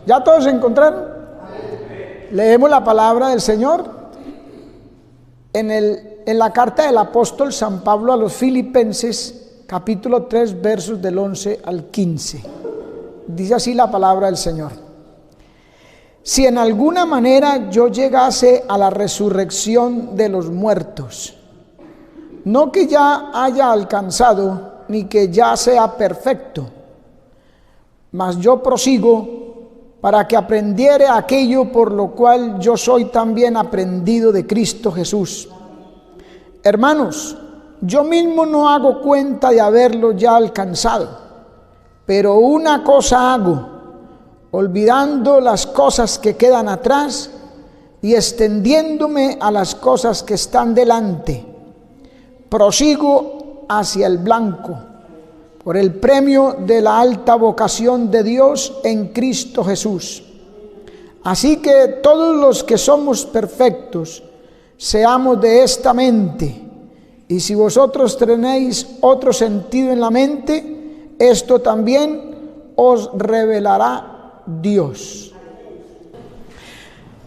¿Ya todos se encontraron? Leemos la palabra del Señor en la carta del apóstol San Pablo a los Filipenses, capítulo 3, versos del 11 al 15. Dice así la palabra del Señor: si en alguna manera yo llegase a la resurrección de los muertos, no que ya haya alcanzado, ni que ya sea perfecto, mas yo prosigo para que aprendiere aquello por lo cual yo soy también aprendido de Cristo Jesús. Hermanos, yo mismo no hago cuenta de haberlo ya alcanzado, pero una cosa hago, olvidando las cosas que quedan atrás y extendiéndome a las cosas que están delante, prosigo hacia el blanco, por el premio de la alta vocación de Dios en Cristo Jesús. Así que todos los que somos perfectos, seamos de esta mente, y si vosotros tenéis otro sentido en la mente, esto también os revelará Dios.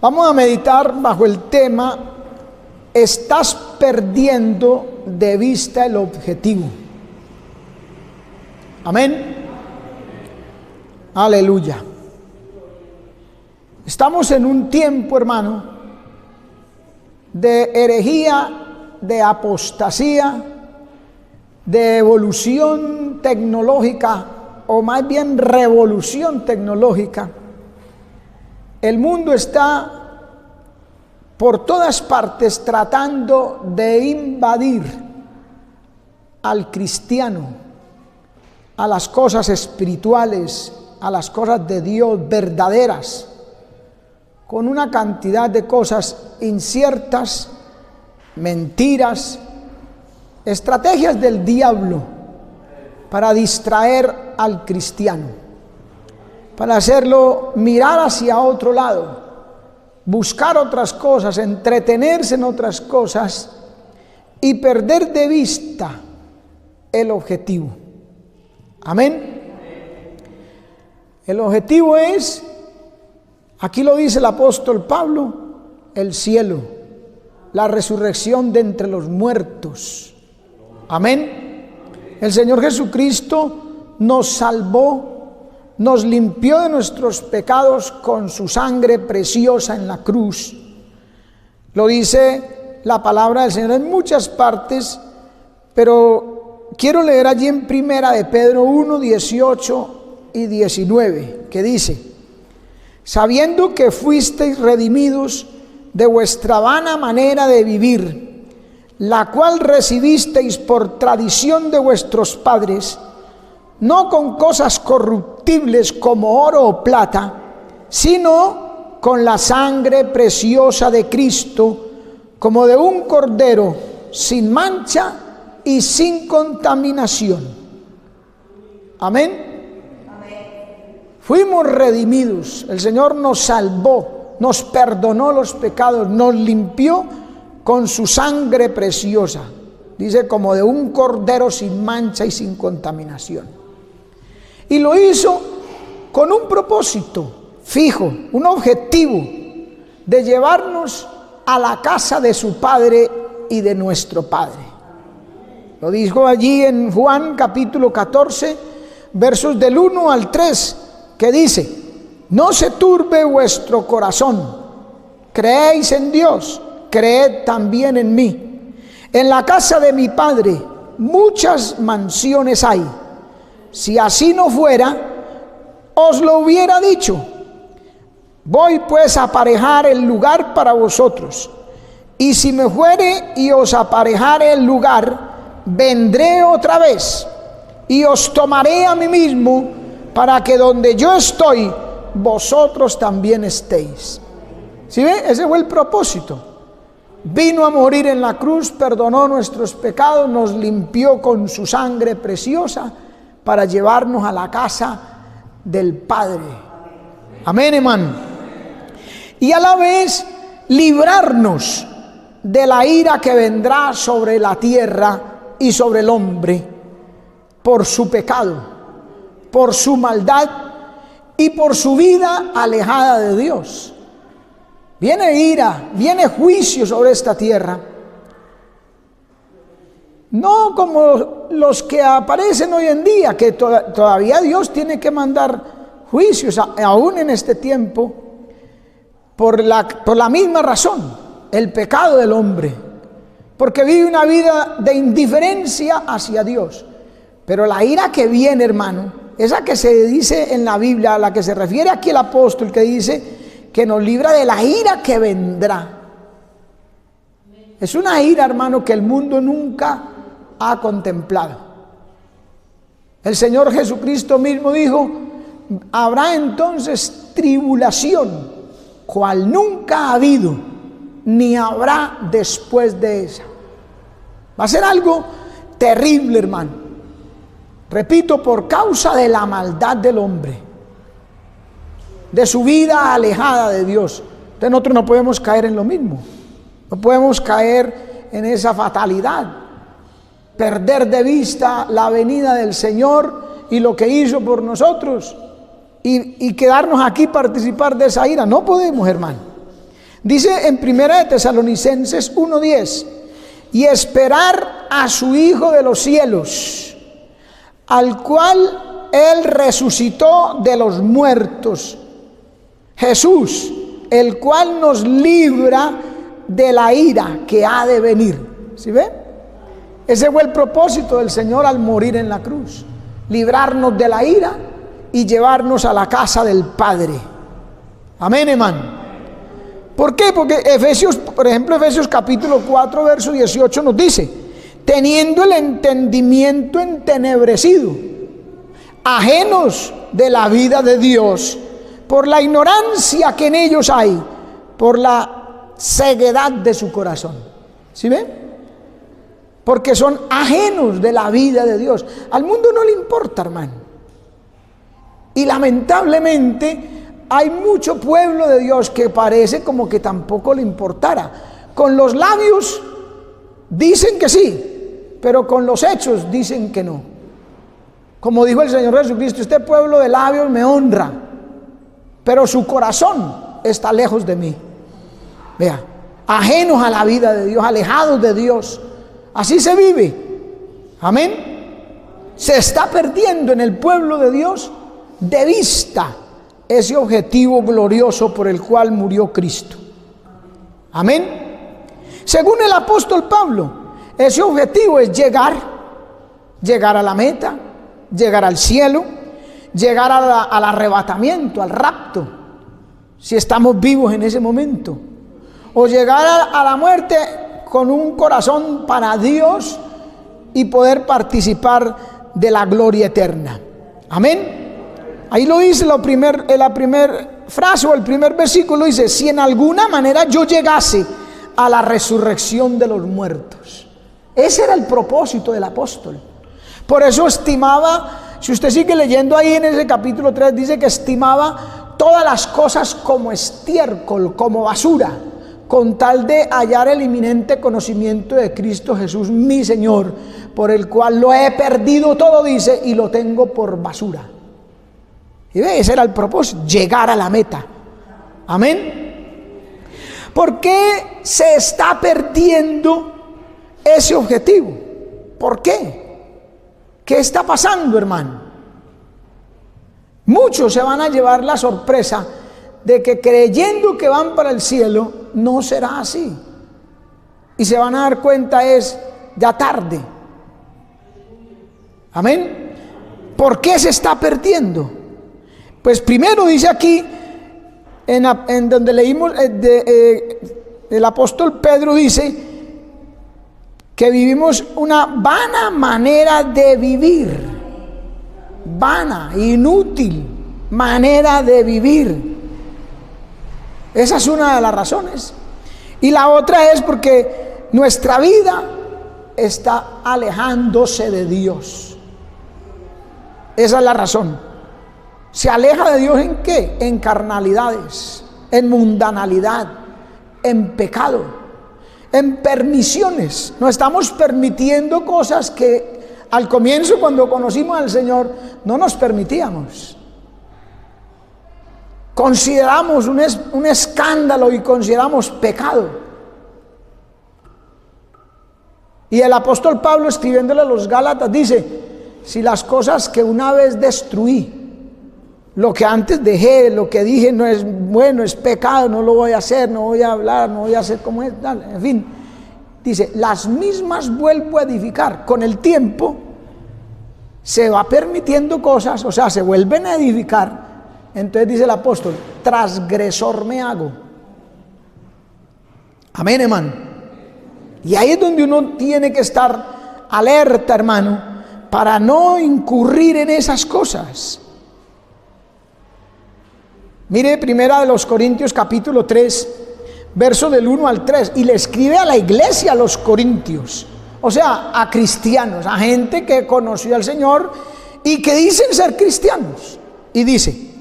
Vamos a meditar bajo el tema: estás perdiendo de vista el objetivo. Amén. Aleluya. Estamos en un tiempo, hermano, de herejía, de apostasía, de evolución tecnológica, o más bien revolución tecnológica. El mundo está por todas partes tratando de invadir al cristiano, a las cosas espirituales, a las cosas de Dios verdaderas, con una cantidad de cosas inciertas, mentiras, estrategias del diablo para distraer al cristiano, para hacerlo mirar hacia otro lado, buscar otras cosas, entretenerse en otras cosas y perder de vista el objetivo. Amén. El objetivo es, aquí lo dice el apóstol Pablo, el cielo, la resurrección de entre los muertos. Amén. El Señor Jesucristo nos salvó, nos limpió de nuestros pecados con su sangre preciosa en la cruz. Lo dice la palabra del Señor en muchas partes, pero quiero leer allí en Primera de Pedro 1, 18 y 19, que dice: sabiendo que fuisteis redimidos de vuestra vana manera de vivir, la cual recibisteis por tradición de vuestros padres, no con cosas corruptibles como oro o plata, sino con la sangre preciosa de Cristo, como de un cordero sin mancha y sin contaminación. Amén. Fuimos redimidos, el Señor nos salvó, nos perdonó los pecados, nos limpió con su sangre preciosa. Dice, como de un cordero sin mancha y sin contaminación. Y lo hizo con un propósito fijo, un objetivo, de llevarnos a la casa de su Padre y de nuestro Padre. Lo dijo allí en Juan capítulo 14, versos del 1 al 3, que dice: no se turbe vuestro corazón, creéis en Dios, creed también en mí. En la casa de mi Padre muchas mansiones hay. Si así no fuera, os lo hubiera dicho. Voy pues a aparejar el lugar para vosotros. Y si me fuere y os aparejare el lugar, vendré otra vez y os tomaré a mí mismo, para que donde yo estoy, vosotros también estéis. ¿Sí ve? Ese fue el propósito. Vino a morir en la cruz, perdonó nuestros pecados, nos limpió con su sangre preciosa para llevarnos a la casa del Padre. Amén, hermano. Y a la vez librarnos de la ira que vendrá sobre la tierra y sobre el hombre por su pecado, por su maldad y por su vida alejada de Dios. Viene ira, viene juicio sobre esta tierra. No como los que aparecen hoy en día, que todavía Dios tiene que mandar juicios, aún en este tiempo, por la misma razón, el pecado del hombre, porque vive una vida de indiferencia hacia Dios. Pero la ira que viene, hermano, esa que se dice en la Biblia, a la que se refiere aquí el apóstol, que dice que nos libra de la ira que vendrá, es una ira, hermano, que el mundo nunca ha contemplado. El Señor Jesucristo mismo dijo: habrá entonces tribulación, cual nunca ha habido, ni habrá después de esa. Va a ser algo terrible, hermano. Repito, por causa de la maldad del hombre, de su vida alejada de Dios. Entonces nosotros no podemos caer en lo mismo. No podemos caer en esa fatalidad, perder de vista la venida del Señor y lo que hizo por nosotros, y quedarnos aquí participar de esa ira. No podemos, hermano. Dice en 1 Tesalonicenses 1:10: y esperar a su Hijo de los cielos, al cual Él resucitó de los muertos, Jesús, el cual nos libra de la ira que ha de venir. ¿Sí ve? Ese fue el propósito del Señor al morir en la cruz: librarnos de la ira y llevarnos a la casa del Padre. Amén, hermano. ¿Por qué? Porque Efesios, por ejemplo, Efesios capítulo 4, verso 18 nos dice: teniendo el entendimiento entenebrecido, ajenos de la vida de Dios, por la ignorancia que en ellos hay, por la ceguedad de su corazón. ¿Sí ven? Porque son ajenos de la vida de Dios. Al mundo no le importa, hermano. Y lamentablemente hay mucho pueblo de Dios que parece como que tampoco le importara. Con los labios dicen que sí, pero con los hechos dicen que no. Como dijo el Señor Jesucristo: este pueblo de labios me honra, pero su corazón está lejos de mí. Vea, ajenos a la vida de Dios, alejados de Dios. Así se vive. Amén. Se está perdiendo en el pueblo de Dios de vista ese objetivo glorioso por el cual murió Cristo. Amén. Según el apóstol Pablo, ese objetivo es llegar a la meta, llegar al cielo, llegar al arrebatamiento, al rapto, si estamos vivos en ese momento, o llegar a la muerte con un corazón para Dios y poder participar de la gloria eterna. Amén. Ahí lo dice la primera frase o el primer versículo, dice: si en alguna manera yo llegase a la resurrección de los muertos. Ese era el propósito del apóstol. Por eso estimaba, si usted sigue leyendo ahí en ese capítulo 3, dice que estimaba todas las cosas como estiércol, como basura, con tal de hallar el inminente conocimiento de Cristo Jesús, mi Señor, por el cual lo he perdido todo, dice, y lo tengo por basura. Y ve, ese era el propósito, llegar a la meta. Amén. ¿Por qué se está perdiendo ese objetivo? ¿Por qué? ¿Qué está pasando, hermano? Muchos se van a llevar la sorpresa de que, creyendo que van para el cielo, no será así. Y se van a dar cuenta es ya tarde. Amén. ¿Por qué se está perdiendo? Pues primero dice aquí, en donde leímos el apóstol Pedro dice que vivimos una vana manera de vivir, vana, inútil manera de vivir. Esa es una de las razones. Y la otra es porque nuestra vida está alejándose de Dios. Esa es la razón. ¿Se aleja de Dios en qué? En carnalidades, en mundanalidad, en pecado, en permisiones. Nos estamos permitiendo cosas que al comienzo, cuando conocimos al Señor, no nos permitíamos. consideramos un escándalo y consideramos pecado. Y el apóstol Pablo, escribiéndole a los Gálatas, dice: si las cosas que una vez destruí, lo que antes dejé, lo que dije no es bueno, es pecado, no lo voy a hacer, no voy a hablar, no voy a hacer como es, en fin, dice, las mismas vuelvo a edificar. Con el tiempo se va permitiendo cosas, o sea, se vuelven a edificar. Entonces dice el apóstol: transgresor me hago. Amén, hermano. Y ahí es donde uno tiene que estar alerta, hermano, para no incurrir en esas cosas. Mire, primera de los Corintios capítulo 3, verso del 1 al 3, y le escribe a la iglesia, a los corintios, o sea, a cristianos, a gente que conoció al Señor y que dicen ser cristianos. Y dice: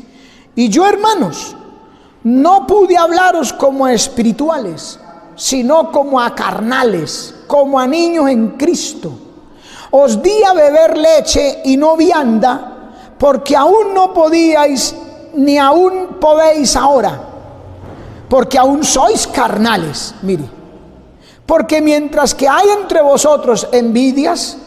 y yo, hermanos, no pude hablaros como a espirituales, sino como a carnales, como a niños en Cristo. Os di a beber leche y no vianda, porque aún no podíais, ni aún podéis ahora, porque aún sois carnales. Mire, porque mientras que hay entre vosotros envidias,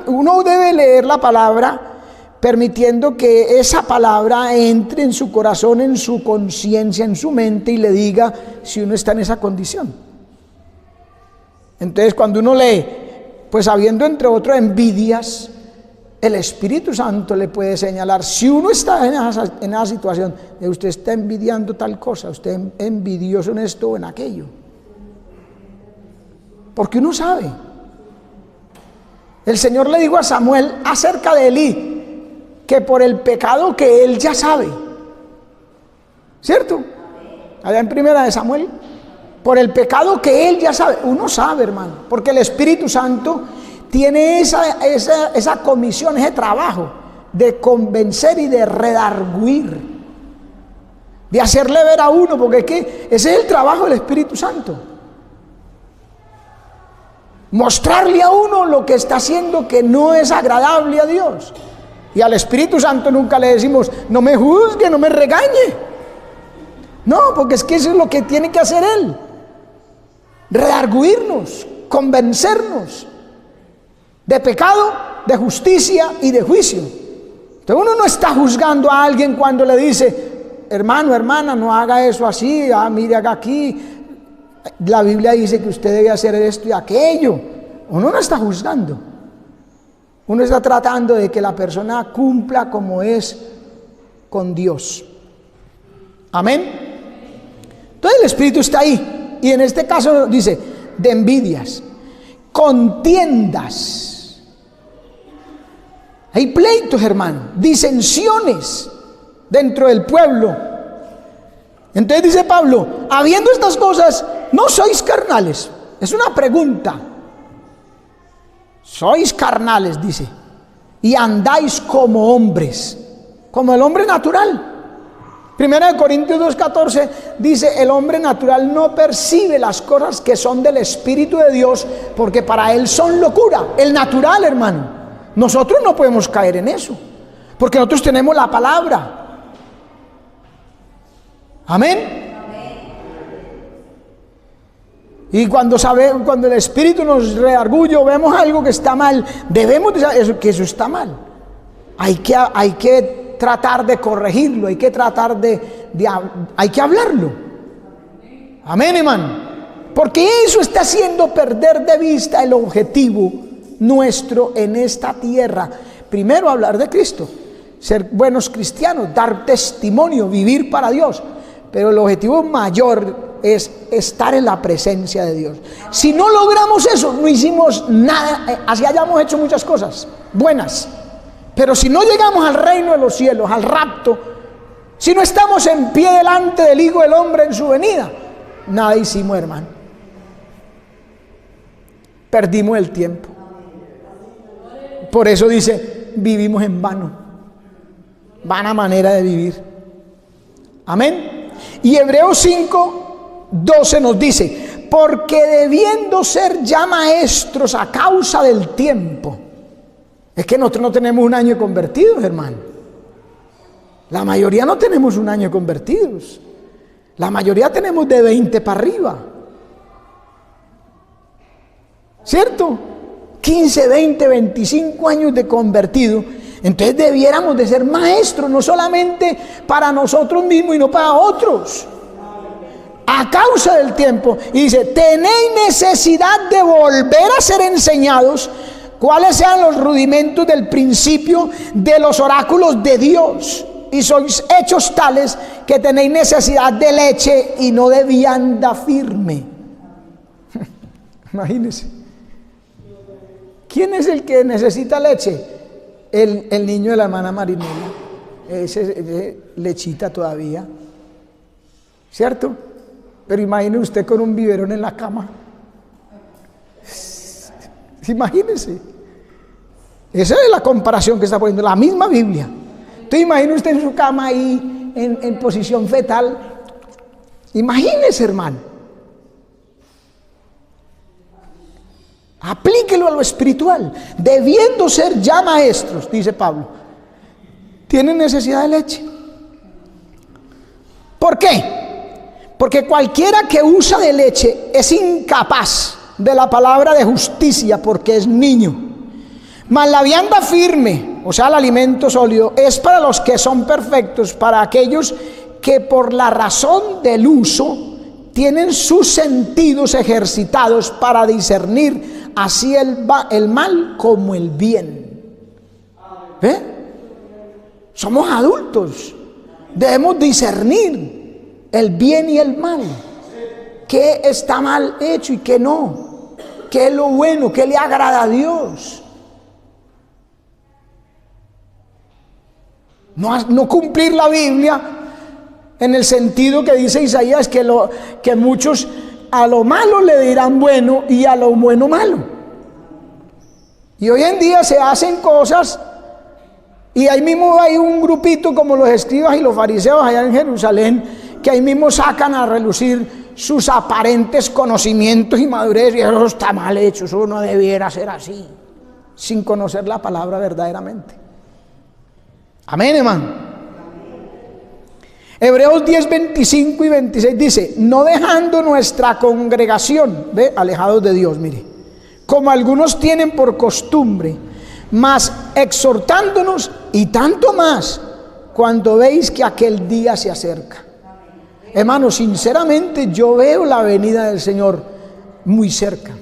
uno debe leer la palabra permitiendo que esa palabra entre en su corazón, en su conciencia, en su mente, y le diga si uno está en esa condición. Entonces, cuando uno lee, pues habiendo entre otros envidias, el Espíritu Santo le puede señalar si uno está en esa situación de usted está envidiando tal cosa, usted es envidioso en esto o en aquello, porque uno sabe. El Señor le dijo a Samuel acerca de Elí que por el pecado que él ya sabe, ¿cierto? Allá en primera de Samuel, por el pecado que él ya sabe. Uno sabe, hermano, porque el Espíritu Santo tiene esa comisión, ese trabajo de convencer y de redarguir, de hacerle ver a uno, porque es que ese es el trabajo del Espíritu Santo. Mostrarle a uno lo que está haciendo que no es agradable a Dios. Y al Espíritu Santo nunca le decimos: no me juzgue, no me regañe. No, porque es que eso es lo que tiene que hacer Él: redarguirnos, convencernos de pecado, de justicia y de juicio. Entonces uno no está juzgando a alguien cuando le dice: hermano, hermana, no haga eso así, mire, haga aquí, la Biblia dice que usted debe hacer esto y aquello. Uno no está juzgando. Uno está tratando de que la persona cumpla como es con Dios. Amén. Entonces el Espíritu está ahí. Y en este caso dice: de envidias, contiendas. Hay pleitos, hermano, disensiones dentro del pueblo. Entonces dice Pablo: habiendo estas cosas, ¿no sois carnales? Es una pregunta. Sois carnales, dice, y andáis como hombres, como el hombre natural. Primera de Corintios 2:14 dice: el hombre natural no percibe las cosas que son del Espíritu de Dios, porque para él son locura. El natural, hermano. Nosotros no podemos caer en eso, porque nosotros tenemos la palabra. Amén. Y cuando el Espíritu nos redarguye, vemos algo que está mal, debemos decir que eso está mal. Hay que tratar de corregirlo, hay que tratar hay que hablarlo. Amén, hermano. Porque eso está haciendo perder de vista el objetivo nuestro en esta tierra. Primero, hablar de Cristo, ser buenos cristianos, dar testimonio, vivir para Dios. Pero el objetivo mayor es estar en la presencia de Dios. Si no logramos eso, no hicimos nada, así hayamos hecho muchas cosas buenas, pero si no llegamos al reino de los cielos, al rapto, si no estamos en pie delante del Hijo del Hombre en su venida, nada hicimos, hermano. Perdimos el tiempo. Por eso dice: vivimos en vano, vana manera de vivir. Amén. Y Hebreos 5:12 nos dice: porque debiendo ser ya maestros a causa del tiempo. Es que nosotros no tenemos un año convertidos, hermano. La mayoría no tenemos un año convertidos. La mayoría tenemos de 20 para arriba. ¿Cierto? 15, 20, 25 años de convertido. Entonces debiéramos de ser maestros, no solamente para nosotros mismos y no para otros. A causa del tiempo. Y dice, tenéis necesidad de volver a ser enseñados cuáles sean los rudimentos del principio de los oráculos de Dios. Y sois hechos tales que tenéis necesidad de leche y no de vianda firme. Imagínense. ¿Quién es el que necesita leche? El niño de la hermana Marinela. Ese lechita todavía. ¿Cierto? Pero imagine usted con un biberón en la cama. Imagínese. Esa es la comparación que está poniendo la misma Biblia. Entonces imagine usted en su cama ahí en posición fetal. Imagínese, hermano. Aplíquelo a lo espiritual. Debiendo ser ya maestros, dice Pablo, tienen necesidad de leche. ¿Por qué? Porque cualquiera que usa de leche es incapaz de la palabra de justicia, porque es niño. Mas la vianda firme, o sea el alimento sólido, es para los que son perfectos, para aquellos que por la razón del uso tienen sus sentidos ejercitados para discernir así el mal como el bien. ¿Ve? Somos adultos, debemos discernir el bien y el mal, qué está mal hecho y qué no, qué es lo bueno, qué le agrada a Dios. No cumplir la Biblia en el sentido que dice Isaías, que muchos a lo malo le dirán bueno y a lo bueno malo. Y hoy en día se hacen cosas y ahí mismo hay un grupito como los escribas y los fariseos allá en Jerusalén, que ahí mismo sacan a relucir sus aparentes conocimientos y madurez, y eso está mal hecho, eso no debiera ser así, sin conocer la palabra verdaderamente. Amén, hermano. Hebreos 10, 25 y 26 dice, no dejando nuestra congregación, ve, alejados de Dios, mire, como algunos tienen por costumbre, mas exhortándonos, y tanto más cuando veis que aquel día se acerca. Hermano, sinceramente yo veo la venida del Señor muy cerca.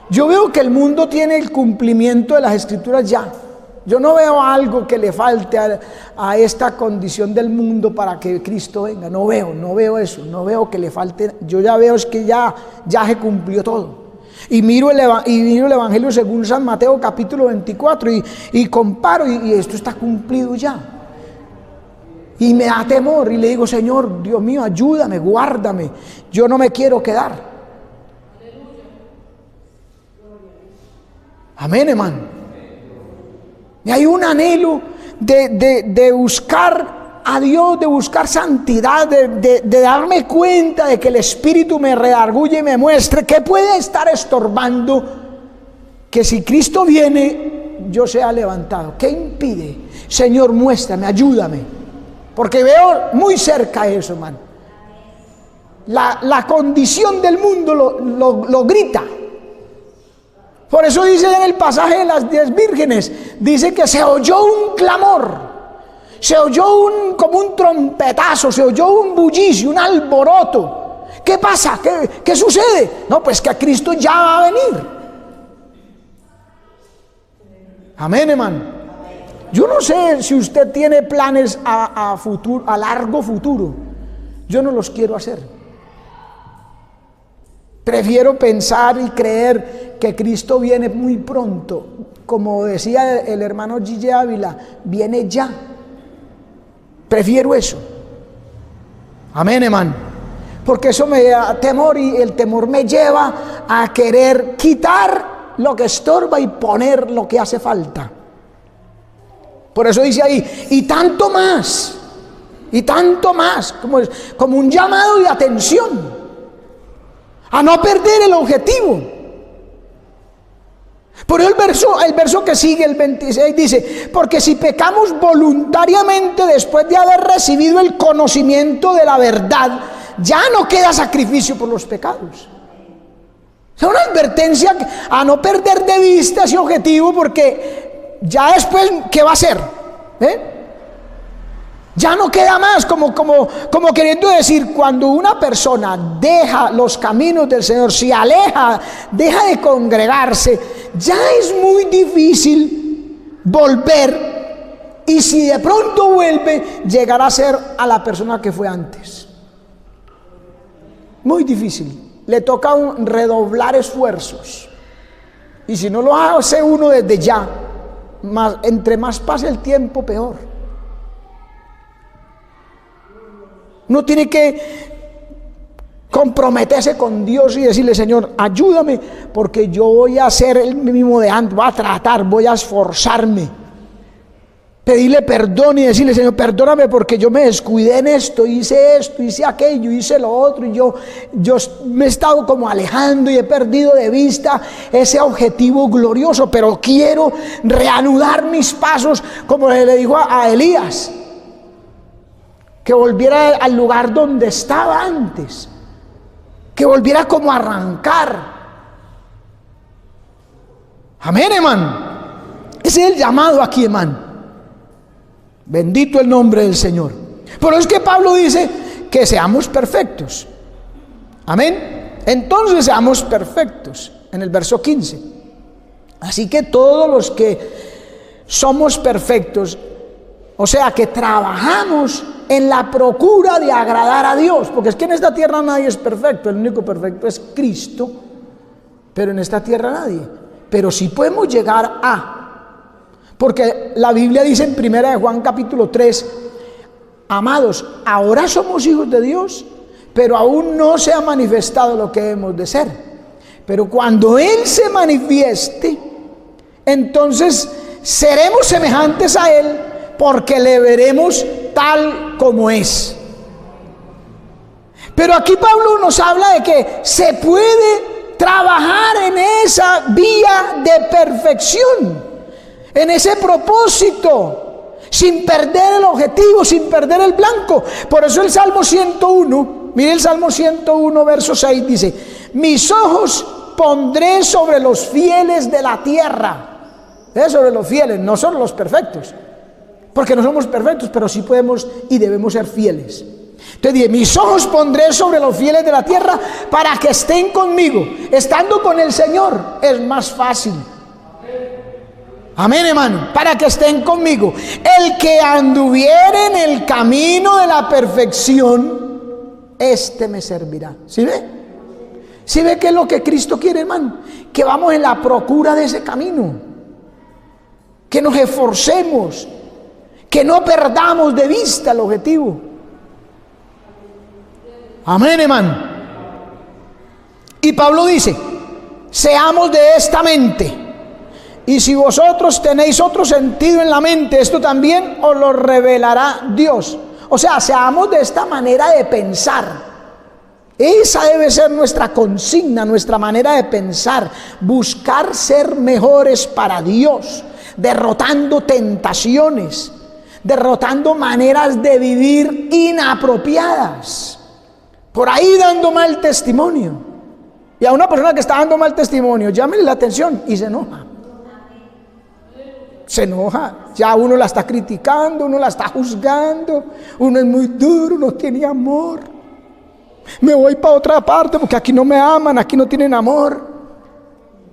Yo veo que el mundo tiene el cumplimiento de las escrituras ya. Yo no veo algo que le falte a esta condición del mundo para que Cristo venga. No veo eso, no veo que le falte. Yo ya veo es que ya se cumplió todo. Y miro el Evangelio según San Mateo capítulo 24 y comparo y esto está cumplido ya. Y me da temor y le digo, Señor, Dios mío, ayúdame, guárdame. Yo no me quiero quedar. Amén, hermano. Y hay un anhelo de buscar a Dios, de buscar santidad, de darme cuenta de que el Espíritu me redarguye y me muestre qué puede estar estorbando que si Cristo viene yo sea levantado. ¿Qué impide? Señor, muéstrame, ayúdame, porque veo muy cerca eso, hermano. La condición del mundo lo grita. Por eso dice en el pasaje de las 10 vírgenes, dice que se oyó un clamor, se oyó como un trompetazo, se oyó un bullicio, un alboroto. ¿Qué pasa? ¿Qué sucede? No, pues que Cristo ya va a venir. Amén, hermano. Yo no sé si usted tiene planes a largo futuro. Yo no los quiero hacer. Prefiero pensar y creer que Cristo viene muy pronto. Como decía el hermano Gille Ávila, viene ya. Prefiero eso. Amén, hermano. Porque eso me da temor y el temor me lleva a querer quitar lo que estorba y poner lo que hace falta. Por eso dice ahí, y tanto más, como un llamado de atención. A no perder el objetivo. Por eso el verso que sigue, el 26, dice: porque si pecamos voluntariamente después de haber recibido el conocimiento de la verdad, ya no queda sacrificio por los pecados. Es una advertencia a no perder de vista ese objetivo, porque ya después, ¿qué va a hacer? Ya no queda más, como queriendo decir, cuando una persona deja los caminos del Señor, se aleja, deja de congregarse, ya es muy difícil volver, y si de pronto vuelve, llegará a ser a la persona que fue antes. Muy difícil, le toca redoblar esfuerzos, y si no lo hace uno desde ya, entre más pase el tiempo, peor. Uno tiene que comprometerse con Dios y decirle: Señor, ayúdame, porque yo voy a hacer el mismo de antes, voy a tratar, voy a esforzarme. Pedirle perdón y decirle: Señor, perdóname porque yo me descuidé en esto, hice aquello, hice lo otro, y yo me he estado como alejando y he perdido de vista ese objetivo glorioso, pero quiero reanudar mis pasos, como le dijo a Elías, que volviera al lugar donde estaba antes, que volviera como a arrancar. Amén, hermano. Ese es el llamado aquí, hermano. Bendito el nombre del Señor. Por eso es que Pablo dice que seamos perfectos. Amén. Entonces seamos perfectos, en el verso 15. Así que todos los que somos perfectos, o sea, que trabajamos en la procura de agradar a Dios, porque es que en esta tierra nadie es perfecto, el único perfecto es Cristo, pero en esta tierra nadie. Pero sí podemos llegar a, porque la Biblia dice en 1 de Juan capítulo 3, amados, ahora somos hijos de Dios, pero aún no se ha manifestado lo que hemos de ser. Pero cuando Él se manifieste, entonces seremos semejantes a Él, porque le veremos tal como es. Pero aquí Pablo nos habla de que se puede trabajar en esa vía de perfección, en ese propósito, sin perder el objetivo, sin perder el blanco. Por eso el Salmo 101, mire el Salmo 101 verso 6, dice: mis ojos pondré sobre los fieles de la tierra. Sobre los fieles, no sobre los perfectos, porque no somos perfectos, pero sí podemos y debemos ser fieles. Entonces dice: mis ojos pondré sobre los fieles de la tierra para que estén conmigo. Estando con el Señor es más fácil. Amén, hermano. Para que estén conmigo. El que anduviere en el camino de la perfección, este me servirá. ¿Sí ve? ¿Sí ve qué es lo que Cristo quiere, hermano? Que vamos en la procura de ese camino, que nos esforcemos, que no perdamos de vista el objetivo. Amén, hermano. Y Pablo dice: seamos de esta mente, y si vosotros tenéis otro sentido en la mente, esto también os lo revelará Dios. O sea, seamos de esta manera de pensar. Esa debe ser nuestra consigna, nuestra manera de pensar, buscar ser mejores para Dios, derrotando tentaciones, derrotando maneras de vivir inapropiadas, por ahí dando mal testimonio. Y a una persona que está dando mal testimonio, llámele la atención y se enoja. Se enoja, ya uno la está criticando, uno la está juzgando, uno es muy duro, no tiene amor. Me voy para otra parte porque aquí no me aman, aquí no tienen amor.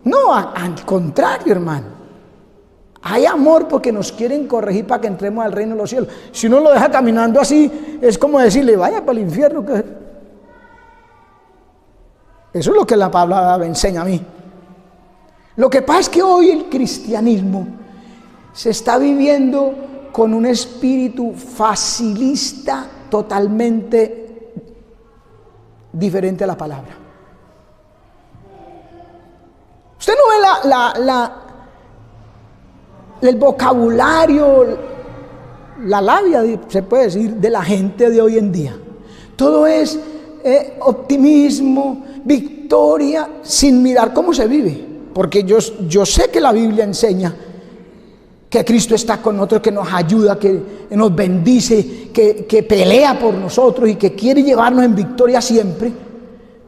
No, al contrario, hermano. Hay amor porque nos quieren corregir para que entremos al reino de los cielos. Si uno lo deja caminando así, es como decirle: vaya para el infierno. Eso es lo que la palabra me enseña a mí. Lo que pasa es que hoy el cristianismo se está viviendo con un espíritu facilista totalmente diferente a la palabra. Usted no ve el vocabulario, la labia, se puede decir, de la gente de hoy en día. Todo es optimismo, victoria, sin mirar cómo se vive. porque yo sé que la Biblia enseña que Cristo está con nosotros, que nos ayuda, que nos bendice, que pelea por nosotros y que quiere llevarnos en victoria siempre,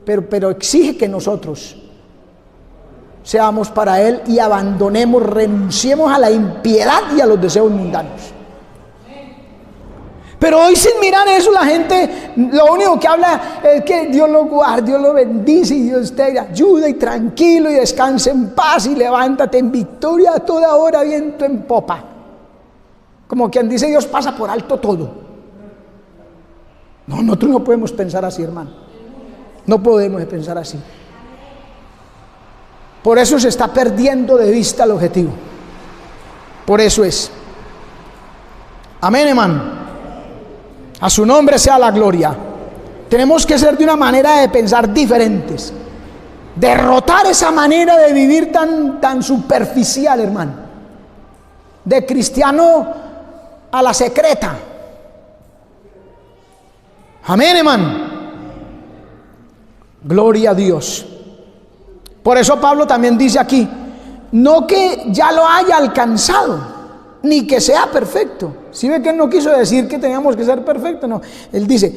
pero exige que nosotros seamos para Él y abandonemos, renunciemos a la impiedad y a los deseos mundanos. Pero hoy, sin mirar eso, la gente lo único que habla es que Dios lo guarde, Dios lo bendice y Dios te ayuda y tranquilo y descanse en paz y levántate en victoria a toda hora, viento en popa. Como quien dice, Dios pasa por alto todo. No, nosotros no podemos pensar así, hermano. No podemos pensar así. Por eso se está perdiendo de vista el objetivo. Por eso es. Amén, hermano. A su nombre sea la gloria. Tenemos que ser de una manera de pensar diferentes. Derrotar esa manera de vivir tan superficial, hermano. De cristiano a la secreta. Amén, hermano. Gloria a Dios. Por eso Pablo también dice aquí, no que ya lo haya alcanzado, ni que sea perfecto. ¿Sí ve que él no quiso decir que teníamos que ser perfectos? No, él dice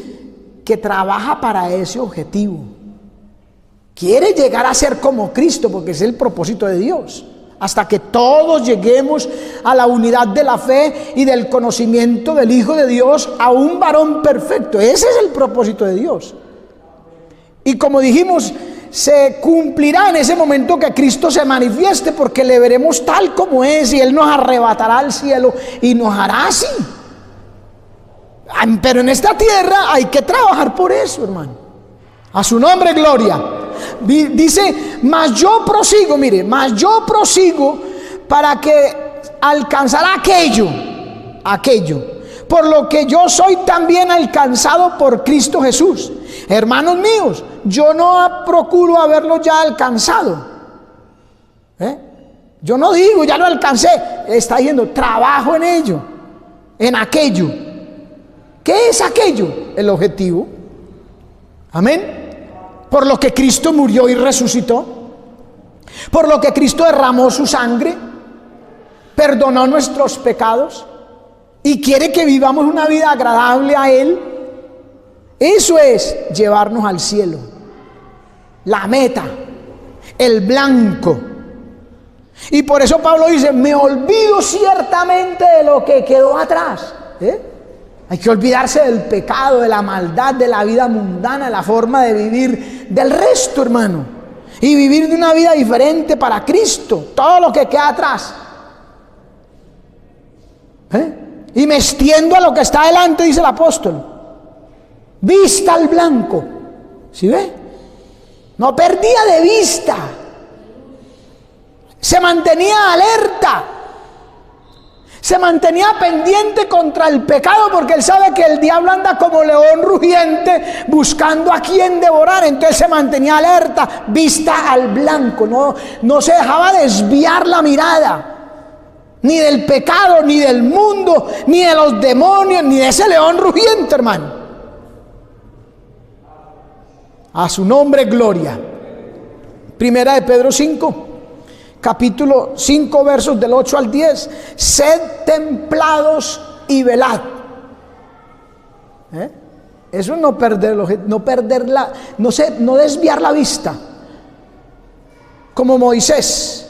que trabaja para ese objetivo. Quiere llegar a ser como Cristo, porque es el propósito de Dios. Hasta que todos lleguemos a la unidad de la fe y del conocimiento del Hijo de Dios, a un varón perfecto. Ese es el propósito de Dios. Y como dijimos, se cumplirá en ese momento que Cristo se manifieste, porque le veremos tal como es y Él nos arrebatará al cielo y nos hará así. Pero en esta tierra hay que trabajar por eso, hermano. A su nombre, gloria. Dice, mas yo prosigo, mire, mas yo prosigo para que alcanzará aquello, por lo que yo soy también alcanzado por Cristo Jesús. Hermanos míos, yo no procuro haberlo ya alcanzado. Yo no digo, ya lo alcancé. Está diciendo, trabajo en ello, en aquello. ¿Qué es aquello? El objetivo. Amén. Por lo que Cristo murió y resucitó, por lo que Cristo derramó su sangre, perdonó nuestros pecados y quiere que vivamos una vida agradable a Él. Eso es llevarnos al cielo. La meta, el blanco. Y por eso Pablo dice, me olvido ciertamente de lo que quedó atrás. Hay que olvidarse del pecado, de la maldad, de la vida mundana, de la forma de vivir del resto, hermano. Y vivir de una vida diferente para Cristo. Todo lo que queda atrás. Y me extiendo a lo que está adelante, dice el apóstol. Vista al blanco. ¿Sí ve? No perdía de vista. Se mantenía alerta. Se mantenía pendiente contra el pecado, porque él sabe que el diablo anda como león rugiente buscando a quien devorar. Entonces se mantenía alerta, vista al blanco. No se dejaba desviar la mirada. Ni del pecado, ni del mundo, ni de los demonios, ni de ese león rugiente, hermano. A su nombre, gloria. Primera de Pedro 5, capítulo 5, versos del 8 al 10. Sed templados y velad. Eso es no desviar la vista. Como Moisés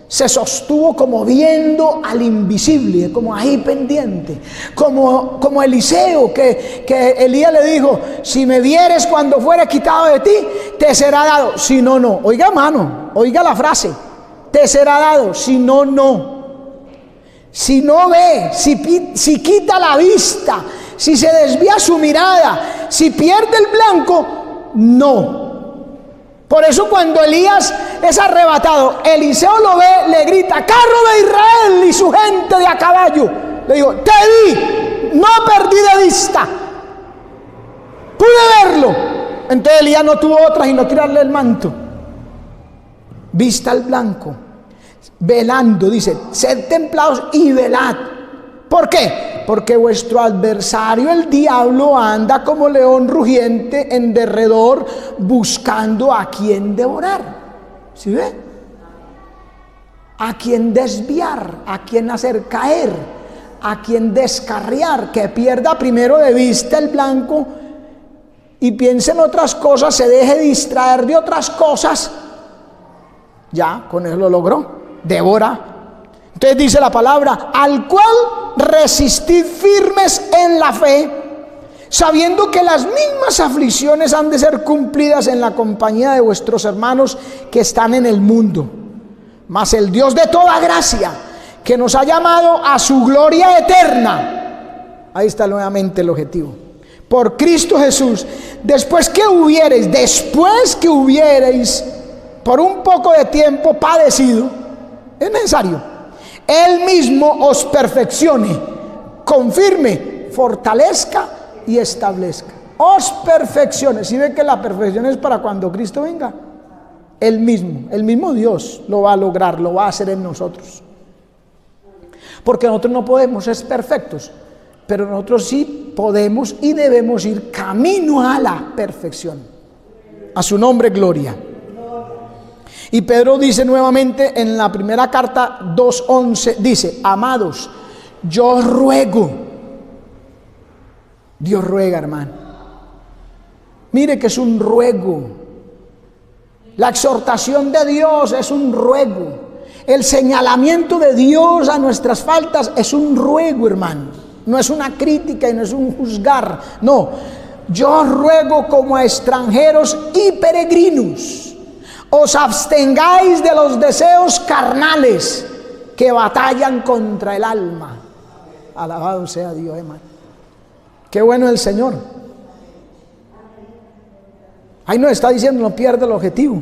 se sostuvo como viendo al invisible, como ahí pendiente, como Eliseo, que Elías le dijo, si me vieres cuando fuere quitado de ti, te será dado. Si no, no. Oiga, hermano, oiga la frase, te será dado. Si no, no. Si no ve, si quita la vista, si se desvía su mirada, si pierde el blanco, no. Por eso cuando Elías es arrebatado, Eliseo lo ve, le grita, carro de Israel y su gente de a caballo. Le digo, te vi, no perdí de vista, pude verlo. Entonces Elías no tuvo otra sino tirarle el manto. Vista al blanco, velando, dice, sed templados y velad. ¿Por qué? Porque vuestro adversario, el diablo, anda como león rugiente en derredor, buscando a quien devorar. ¿Sí ve? a quien desviar, a quien hacer caer, a quien descarriar, que pierda primero de vista el blanco y piense en otras cosas, se deje distraer de otras cosas. Ya, con eso lo logró. Devora. Entonces dice la palabra: al cual resistid firmes en la fe, sabiendo que las mismas aflicciones han de ser cumplidas en la compañía de vuestros hermanos que están en el mundo. Mas el Dios de toda gracia, que nos ha llamado a su gloria eterna, ahí está nuevamente el objetivo, por Cristo Jesús, después que hubiereis por un poco de tiempo padecido, es necesario, Él mismo os perfeccione, confirme, fortalezca y establezca. Os perfeccione. ¿Sí ve que la perfección es para cuando Cristo venga? El mismo Dios lo va a lograr, lo va a hacer en nosotros. Porque nosotros no podemos ser perfectos, pero nosotros sí podemos y debemos ir camino a la perfección. A su nombre, gloria. Y Pedro dice nuevamente en la primera carta 2:11, dice: amados, yo os ruego. Dios ruega, hermano. Mire que es un ruego. La exhortación de Dios es un ruego. El señalamiento de Dios a nuestras faltas es un ruego, hermano. No es una crítica y no es un juzgar. No, yo os ruego como a extranjeros y peregrinos, os abstengáis de los deseos carnales que batallan contra el alma. Alabado sea Dios, hermano. Qué bueno es el Señor. Ahí nos está diciendo: no pierda el objetivo.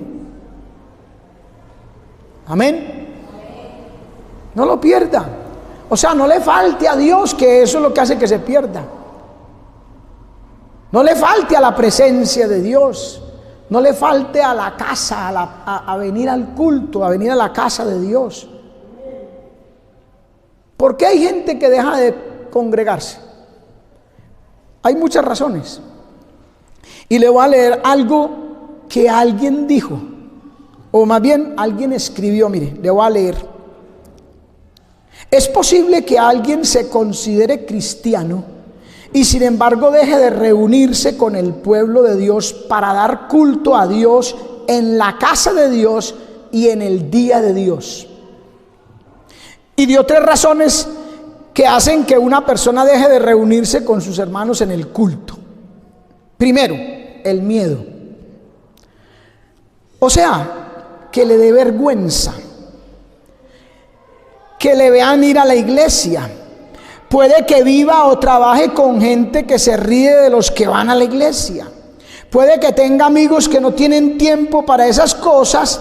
Amén. No lo pierda. O sea, no le falte a Dios, que eso es lo que hace que se pierda. No le falte a la presencia de Dios. No le falte a la casa, a venir al culto, a venir a la casa de Dios. ¿Por qué hay gente que deja de congregarse? Hay muchas razones. Y le voy a leer algo que alguien dijo, o más bien alguien escribió. Mire, le voy a leer. Es posible que alguien se considere cristiano y sin embargo deje de reunirse con el pueblo de Dios para dar culto a Dios en la casa de Dios y en el día de Dios. Y dio 3 razones que hacen que una persona deje de reunirse con sus hermanos en el culto. Primero, el miedo. O sea, que le dé vergüenza, que le vean ir a la iglesia. Puede que viva o trabaje con gente que se ríe de los que van a la iglesia. Puede que tenga amigos que no tienen tiempo para esas cosas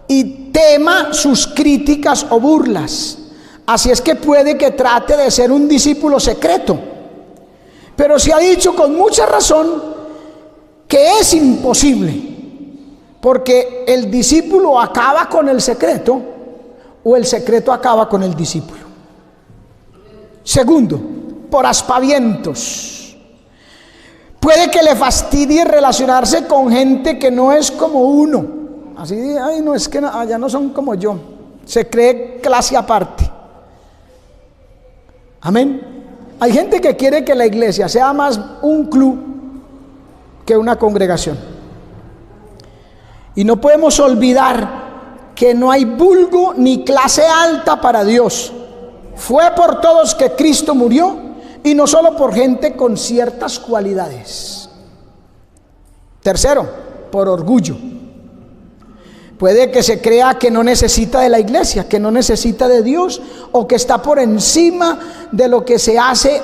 y tema sus críticas o burlas. Así es que puede que trate de ser un discípulo secreto. Pero se ha dicho con mucha razón que es imposible, porque el discípulo acaba con el secreto o el secreto acaba con el discípulo. Segundo, por aspavientos. Puede que le fastidie relacionarse con gente que no es como uno. Así, ay, no, es que allá no son como yo. Se cree clase aparte. Amén. Hay gente que quiere que la iglesia sea más un club que una congregación. Y no podemos olvidar que no hay vulgo ni clase alta para Dios. Fue por todos que Cristo murió, y no solo por gente con ciertas cualidades. Tercero, por orgullo. Puede que se crea que no necesita de la iglesia, que no necesita de Dios, o que está por encima de lo que se hace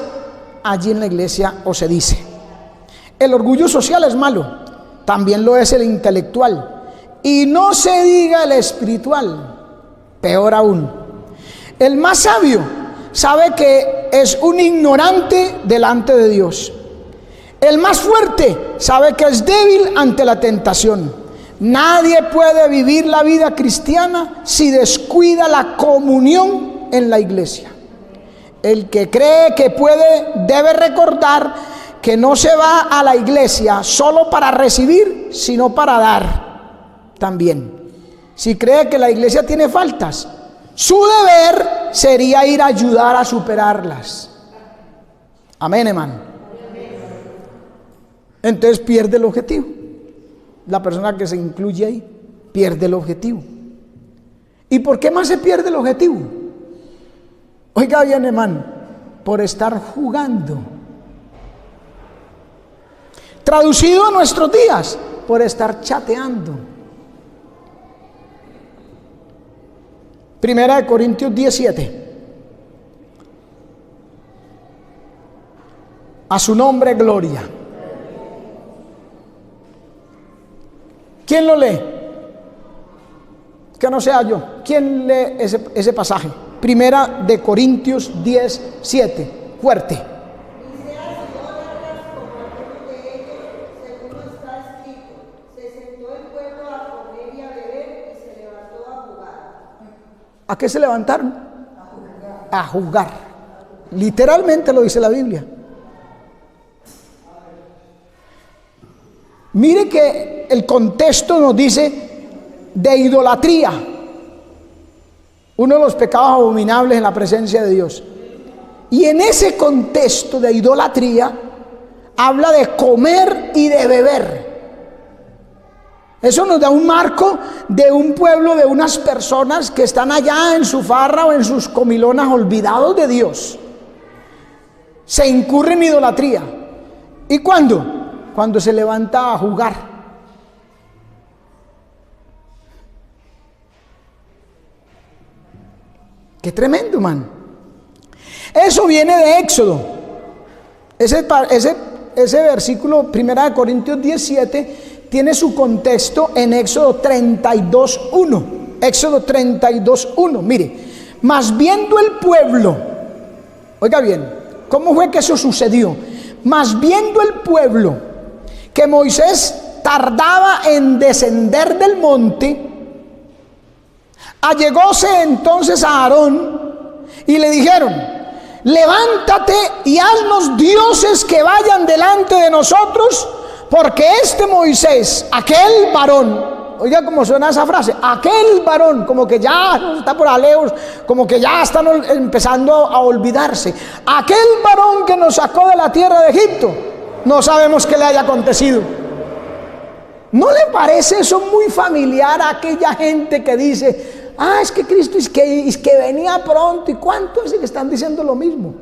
allí en la iglesia o se dice. El orgullo social es malo, también lo es el intelectual, y no se diga el espiritual, peor aún. El más sabio sabe que es un ignorante delante de Dios. El más fuerte sabe que es débil ante la tentación. Nadie puede vivir la vida cristiana si descuida la comunión en la iglesia. El que cree que puede debe recordar que no se va a la iglesia solo para recibir, sino para dar también. Si cree que la iglesia tiene faltas, Su deber sería ir a ayudar a superarlas. Amén, hermano. Entonces pierde el objetivo. La persona que se incluye ahí pierde el objetivo. ¿Y por qué más se pierde el objetivo? Oiga bien, hermano, por estar jugando. Traducido a nuestros días, por estar chateando. Primera de Corintios 17. A su nombre, gloria. ¿Quién lo lee? Que no sea yo. ¿Quién lee ese pasaje? Primera de Corintios 17. Fuerte. ¿A qué se levantaron? A jugar. Literalmente lo dice la Biblia. Mire que el contexto nos dice de idolatría, uno de los pecados abominables en la presencia de Dios. Y en ese contexto de idolatría habla de comer y de beber. Eso nos da un marco de un pueblo, de unas personas que están allá en su farra o en sus comilonas, olvidados de Dios. Se incurre en idolatría. ¿Y cuándo? Cuando se levanta a jugar. Qué tremendo, man. Eso viene de Éxodo. Ese versículo, 1 Corintios 17, tiene su contexto en Éxodo 32:1. Éxodo 32:1. Mire, mas viendo el pueblo, oiga bien, ¿cómo fue que eso sucedió? Mas viendo el pueblo que Moisés tardaba en descender del monte, allegóse entonces a Aarón y le dijeron: levántate y haznos dioses que vayan delante de nosotros, porque este Moisés, aquel varón, oiga cómo suena esa frase, aquel varón, como que ya está por alejos, como que ya están empezando a olvidarse, aquel varón que nos sacó de la tierra de Egipto, no sabemos qué le haya acontecido. ¿No le parece eso muy familiar a aquella gente que dice: es que Cristo es que venía pronto? ¿Y cuánto es que están diciendo lo mismo?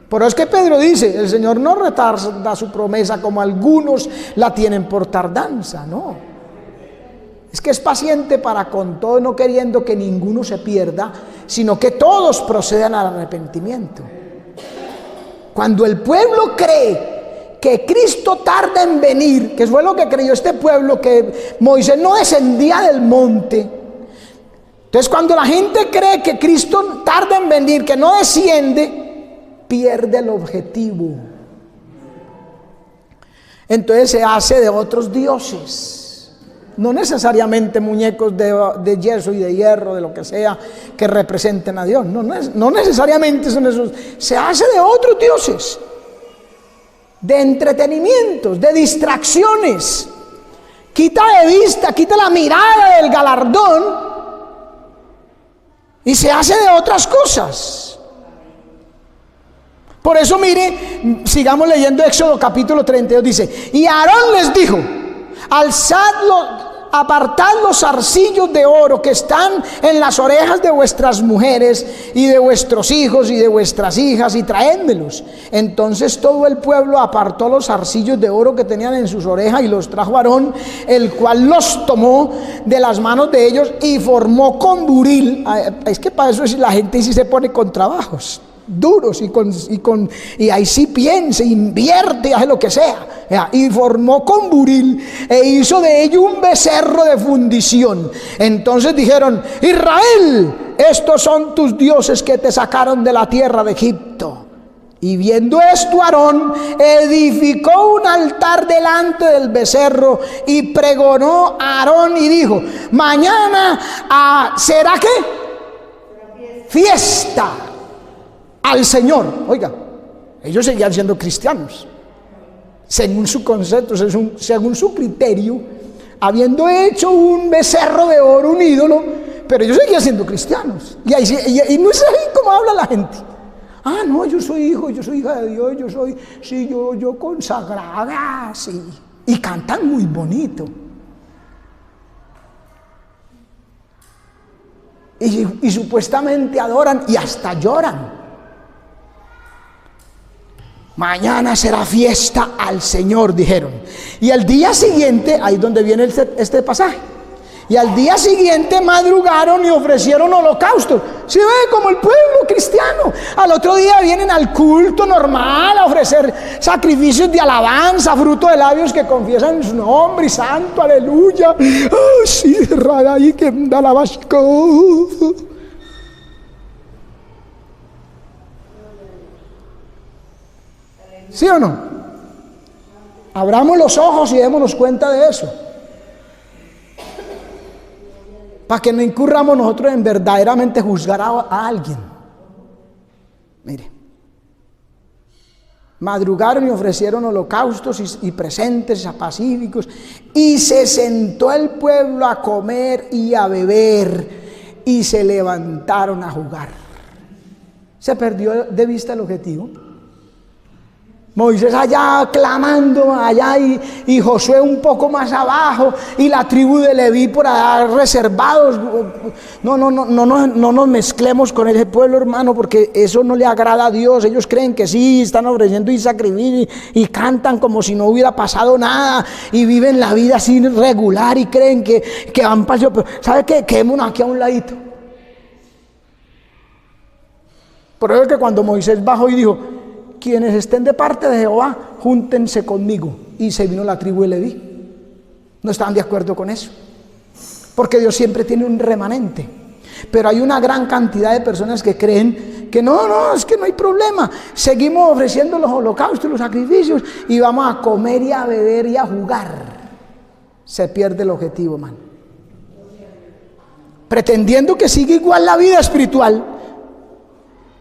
Pero es que Pedro dice: el Señor no retarda su promesa como algunos la tienen por tardanza, no. Es que es paciente para con todo, no queriendo que ninguno se pierda, sino que todos procedan al arrepentimiento. Cuando el pueblo cree que Cristo tarda en venir, que fue lo que creyó este pueblo, que Moisés no descendía del monte. Entonces, cuando la gente cree que Cristo tarda en venir, que no desciende, pierde el objetivo. Entonces se hace de otros dioses, no necesariamente muñecos de yeso y de hierro, de lo que sea, que representen a Dios. No necesariamente son esos. Se hace de otros dioses, de entretenimientos, de distracciones. Quita de vista, quita la mirada del galardón y se hace de otras cosas. Por eso mire, sigamos leyendo Éxodo capítulo 32, dice: y Aarón les dijo: apartad los zarcillos de oro que están en las orejas de vuestras mujeres y de vuestros hijos y de vuestras hijas, y traédmelos. Entonces todo el pueblo apartó los zarcillos de oro que tenían en sus orejas y los trajo a Aarón, el cual los tomó de las manos de ellos y formó con buril. Es que para eso la gente sí se pone con trabajos duros y ahí sí piensa, invierte, hace lo que sea, y formó con buril e hizo de ello un becerro de fundición. Entonces dijeron: Israel, estos son tus dioses que te sacaron de la tierra de Egipto. Y viendo esto, Aarón edificó un altar delante del becerro y pregonó a Aarón y dijo: mañana será ¿qué? Fiesta al Señor. Oiga, ellos seguían siendo cristianos según su concepto, según su criterio, habiendo hecho un becerro de oro, un ídolo, pero ellos seguían siendo cristianos. Y no es así como habla la gente. Ah, no, yo soy hijo, yo soy hija de Dios, yo soy, sí, yo consagrada, sí. Y cantan muy bonito. Y supuestamente adoran y hasta lloran. Mañana será fiesta al Señor, dijeron. Y al día siguiente, ahí donde viene este pasaje, y al día siguiente madrugaron y ofrecieron holocaustos. ¿Sí ve? Como el pueblo cristiano. Al otro día vienen al culto normal a ofrecer sacrificios de alabanza, fruto de labios que confiesan su nombre y santo, aleluya. Oh, sí, ahí que da la vasco. ¿Sí o no? Abramos los ojos y démonos cuenta de eso. Para que no incurramos nosotros en verdaderamente juzgar a alguien. Mire. Madrugaron y ofrecieron holocaustos y presentes pacíficos. Y se sentó el pueblo a comer y a beber. Y se levantaron a jugar. Se perdió de vista el objetivo. Moisés allá clamando allá y Josué un poco más abajo y la tribu de Leví por allá reservados. No nos mezclemos con ese pueblo, hermano, porque eso no le agrada a Dios. Ellos creen que sí, están ofreciendo y sacrificio y cantan como si no hubiera pasado nada y viven la vida así regular y creen que van para allá. Pero ¿sabe qué? Quedémonos aquí a un ladito. Por eso es que cuando Moisés bajó y dijo: quienes estén de parte de Jehová, júntense conmigo. Y se vino la tribu de Leví. No estaban de acuerdo con eso. Porque Dios siempre tiene un remanente. Pero hay una gran cantidad de personas que creen que no, es que no hay problema. Seguimos ofreciendo los holocaustos, los sacrificios y vamos a comer y a beber y a jugar. Se pierde el objetivo, man. Pretendiendo que siga igual la vida espiritual,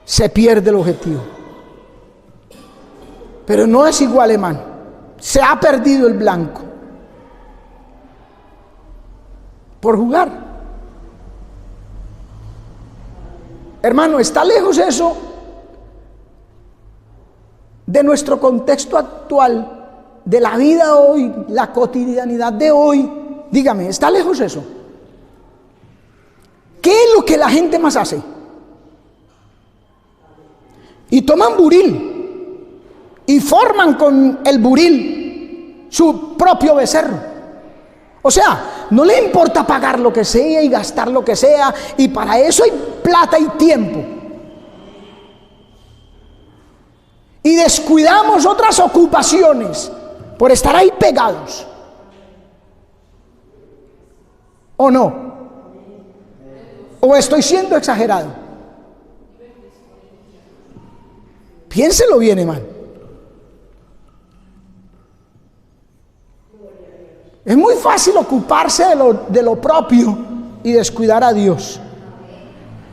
se pierde el objetivo. Pero no es igual, hermano. Se ha perdido el blanco por jugar. Hermano, está lejos eso de nuestro contexto actual, de la vida hoy, la cotidianidad de hoy. Dígame, ¿está lejos eso? ¿Qué es lo que la gente más hace? Y toman buril y forman con el buril su propio becerro. O sea, no le importa pagar lo que sea y gastar lo que sea, y para eso hay plata y tiempo. Y descuidamos otras ocupaciones por estar ahí pegados. ¿O no? ¿O estoy siendo exagerado? Piénselo bien, hermano. Es muy fácil ocuparse de lo propio y descuidar a Dios.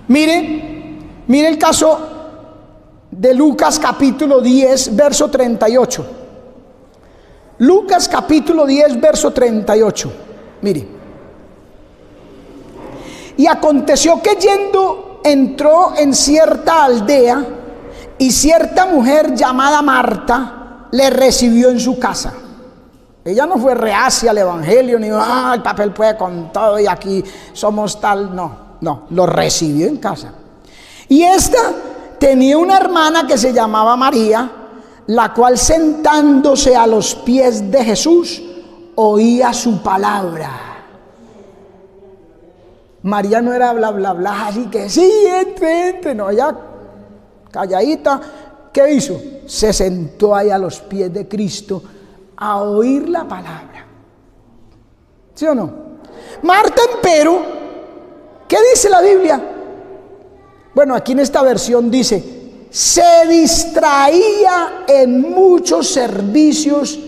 Mire el caso de Lucas capítulo 10, verso 38. Lucas capítulo 10, verso 38. Mire. Y aconteció que yendo entró en cierta aldea y cierta mujer llamada Marta le recibió en su casa. Ella no fue reacia al evangelio, ni el papel puede con todo y aquí somos tal. No, lo recibió en casa. Y esta tenía una hermana que se llamaba María, la cual sentándose a los pies de Jesús, oía su palabra. María no era bla, bla, bla, así que sí, entre, no, ella calladita. ¿Qué hizo? Se sentó ahí a los pies de Cristo a oír la palabra. ¿Sí o no? Marta, empero, ¿qué dice la Biblia? Bueno, aquí en esta versión dice: se distraía en muchos servicios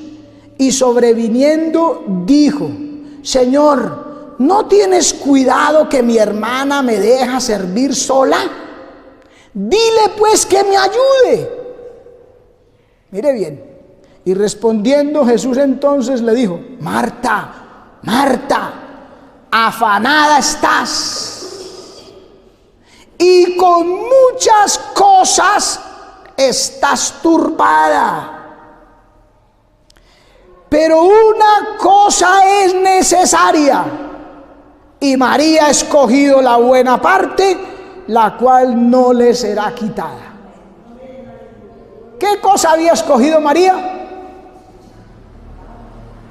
y sobreviniendo dijo: Señor, ¿no tienes cuidado que mi hermana me deja servir sola? Dile pues que me ayude. Mire bien. Y respondiendo Jesús entonces le dijo: Marta, Marta, afanada estás y con muchas cosas estás turbada. Pero una cosa es necesaria, y María ha escogido la buena parte, la cual no le será quitada. ¿Qué cosa había escogido María?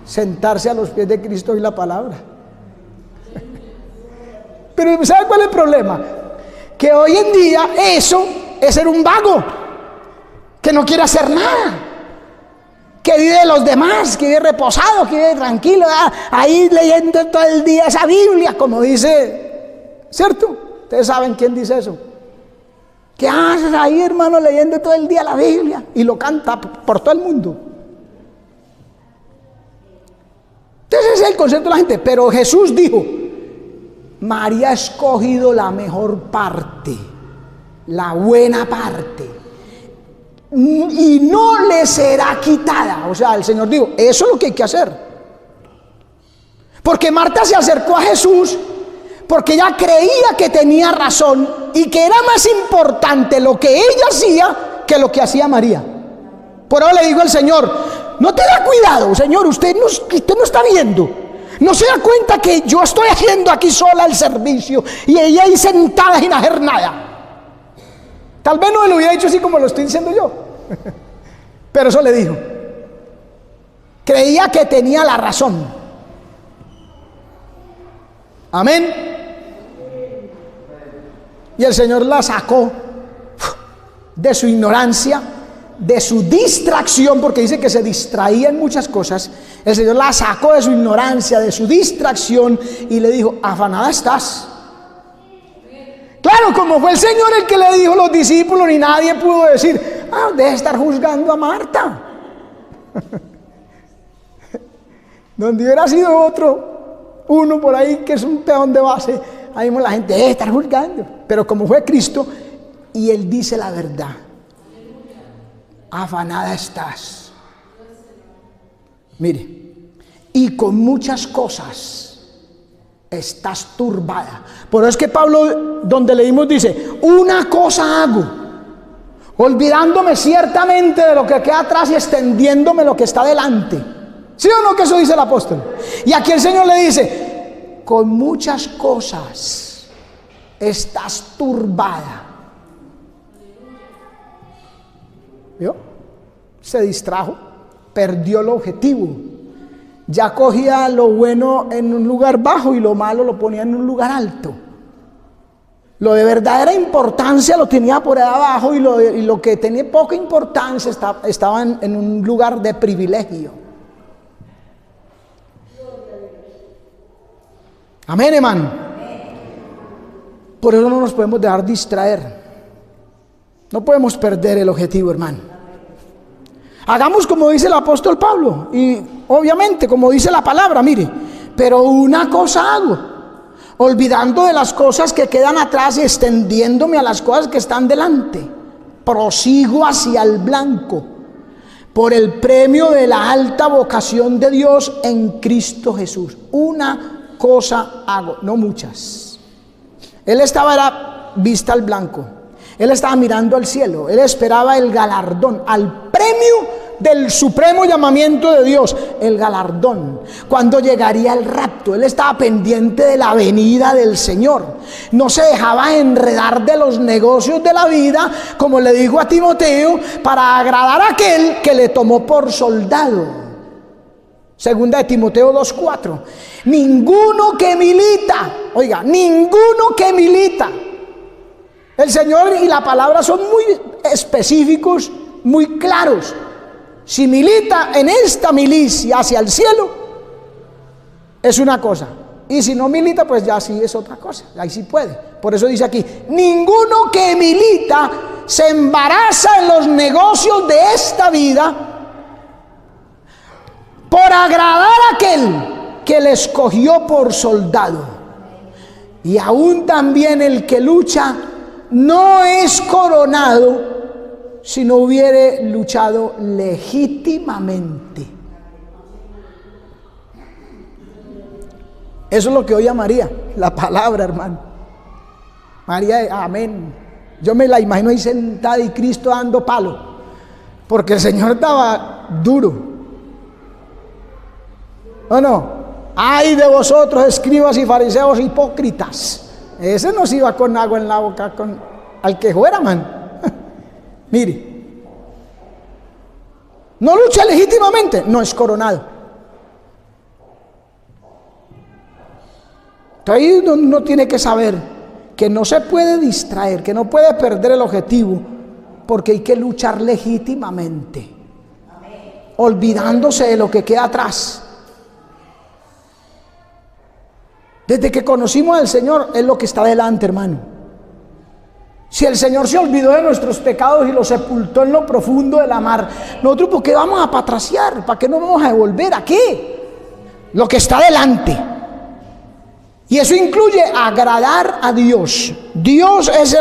Sentarse a los pies de Cristo y la palabra. Pero ¿sabe cuál es el problema? Que hoy en día eso es ser un vago, que no quiere hacer nada, que vive de los demás, que vive reposado, que vive tranquilo, ahí leyendo todo el día esa Biblia, como dice, ¿cierto? Ustedes saben quién dice eso. ¿Qué haces ahí, hermano, leyendo todo el día la Biblia? Y lo canta por todo el mundo. Entonces ese es el concepto de la gente. Pero Jesús dijo: María ha escogido la mejor parte, la buena parte, y no le será quitada. O sea, el Señor dijo, eso es lo que hay que hacer. Porque Marta se acercó a Jesús porque ella creía que tenía razón y que era más importante lo que ella hacía que lo que hacía María. Por eso le digo al Señor: no te da cuidado, Señor, usted no está viendo, no se da cuenta que yo estoy haciendo aquí sola el servicio y ella ahí sentada sin hacer nada. Tal vez no me lo hubiera dicho así como lo estoy diciendo yo, pero eso le dijo. Creía que tenía la razón. Amén. Y el Señor la sacó de su ignorancia, de su distracción, porque dice que se distraía en muchas cosas. El Señor la sacó de su ignorancia, de su distracción, y le dijo: afanada estás. Claro, como fue el Señor el que le dijo a los discípulos, ni nadie pudo decir: deje de estar juzgando a Marta. Donde hubiera sido uno por ahí que es un peón de base, ahí mismo la gente debe estar juzgando. Pero como fue Cristo y Él dice la verdad: afanada estás. Mire, y con muchas cosas estás turbada. Por eso es que Pablo, donde leímos, dice: una cosa hago, olvidándome ciertamente de lo que queda atrás y extendiéndome lo que está delante. ¿Sí o no que eso dice el apóstol? Y aquí el Señor le dice: con muchas cosas estás turbada. ¿Vio? Se distrajo, perdió el objetivo. Ya cogía lo bueno en un lugar bajo y lo malo lo ponía en un lugar alto. Lo de verdadera importancia lo tenía por ahí abajo, y lo que tenía poca importancia estaba en un lugar de privilegio. Amén, hermano. Por eso no nos podemos dejar distraer. No podemos perder el objetivo, hermano. Hagamos como dice el apóstol Pablo, y obviamente como dice la palabra, mire: pero una cosa hago, olvidando de las cosas que quedan atrás y extendiéndome a las cosas que están delante, prosigo hacia el blanco, por el premio de la alta vocación de Dios en Cristo Jesús. Una cosa hago, no muchas. Él estaba vista al blanco, él estaba mirando al cielo, él esperaba el galardón, al premio del supremo llamamiento de Dios, el galardón, cuando llegaría el rapto. Él estaba pendiente de la venida del Señor, no se dejaba enredar de los negocios de la vida, como le dijo a Timoteo, para agradar a aquel que le tomó por soldado. Segunda de Timoteo 2:4. Ninguno que milita, oiga, ninguno que milita. El Señor y la palabra son muy específicos, muy claros. Si milita en esta milicia hacia el cielo, es una cosa. Y si no milita, pues ya sí es otra cosa. Ahí sí puede. Por eso dice aquí: ninguno que milita se embaraza en los negocios de esta vida, por agradar a aquel que le escogió por soldado. Y aún también el que lucha no es coronado si no hubiere luchado legítimamente. Eso es lo que oía María, la palabra, hermano. María, amén. Yo me la imagino ahí sentada y Cristo dando palo, porque el Señor estaba duro. ¿O no? Ay de vosotros, escribas y fariseos hipócritas. Ese no se iba con agua en la boca al que fuera, man. Mire, no lucha legítimamente, no es coronado. Entonces uno tiene que saber que no se puede distraer, que no puede perder el objetivo, porque hay que luchar legítimamente, olvidándose de lo que queda atrás. Desde que conocimos al Señor es lo que está delante, hermano. Si el Señor se olvidó de nuestros pecados y los sepultó en lo profundo de la mar, nosotros ¿por qué vamos a patraciar? ¿Para qué no vamos a devolver? ¿A qué? Lo que está delante. Y eso incluye agradar a Dios. Dios es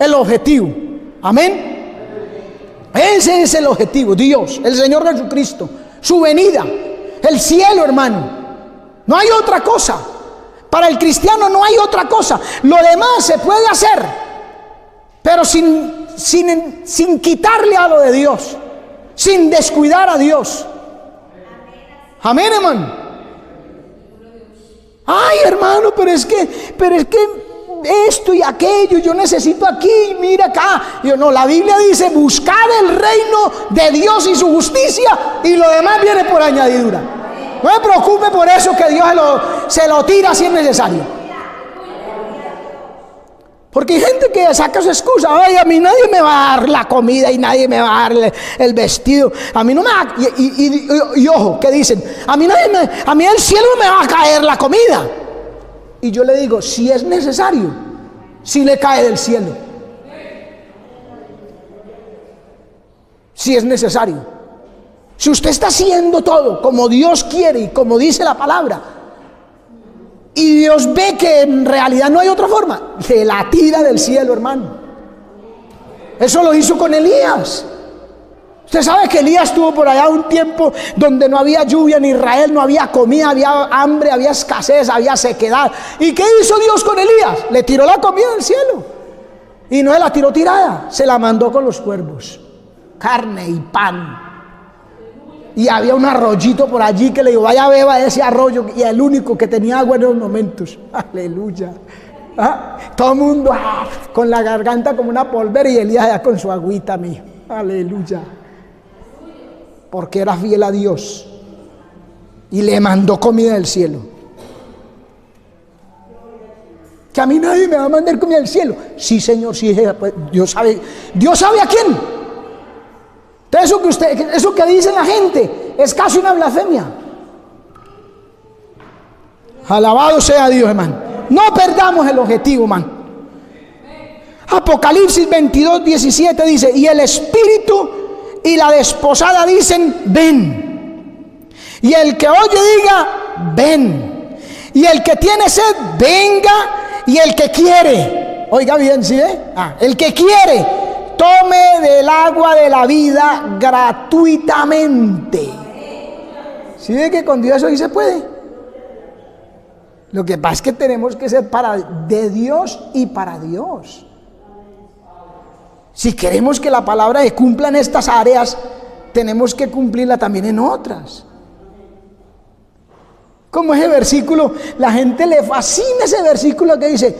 el objetivo. Amén. Ese es el objetivo, Dios, el Señor Jesucristo, su venida, el cielo, hermano. No hay otra cosa. Para el cristiano no hay otra cosa. Lo demás se puede hacer, pero sin quitarle a lo de Dios, sin descuidar a Dios. Amén, hermano. Ay, hermano, pero es que esto y aquello, yo necesito aquí, mira acá. Yo no, la Biblia dice, buscad el reino de Dios y su justicia, y lo demás viene por añadidura. No me preocupe por eso, que Dios se lo tira si es necesario. Porque hay gente que saca su excusa. Ay, a mí nadie me va a dar la comida y nadie me va a dar el vestido. A mí no me va y ojo, ¿qué dicen? A mí del cielo no me va a caer la comida. Y yo le digo, si es necesario, si le cae del cielo. Si es necesario. Si usted está haciendo todo como Dios quiere y como dice la palabra, y Dios ve que en realidad no hay otra forma, se la tira del cielo, hermano. Eso lo hizo con Elías. Usted sabe que Elías estuvo por allá un tiempo donde no había lluvia en Israel, no había comida, había hambre, había escasez, había sequedad. ¿Y qué hizo Dios con Elías? Le tiró la comida del cielo. Y no se la tiró tirada, se la mandó con los cuervos. Carne y pan. Y había un arroyito por allí que le dijo, vaya beba ese arroyo, y el único que tenía agua en esos momentos. Aleluya. Todo el mundo con la garganta como una polvera, y Elías allá con su agüita, mijo. Aleluya. Porque era fiel a Dios y le mandó comida del cielo. Que a mí nadie me va a mandar comida del cielo. Sí, Señor, sí, pues, Dios sabe a quién. Entonces eso que dice la gente es casi una blasfemia. Alabado sea Dios, hermano. No perdamos el objetivo, hermano. Apocalipsis 22:17 dice, y el espíritu y la desposada dicen, ven. Y el que oye diga, ven. Y el que tiene sed, venga. Y el que quiere, oiga bien, ¿sí ve? El que quiere, tome del agua de la vida gratuitamente. ¿Sí ve que con Dios eso sí se puede? Lo que pasa es que tenemos que ser de Dios y para Dios. Si queremos que la palabra se cumpla en estas áreas, tenemos que cumplirla también en otras. Como ese versículo, la gente le fascina ese versículo que dice,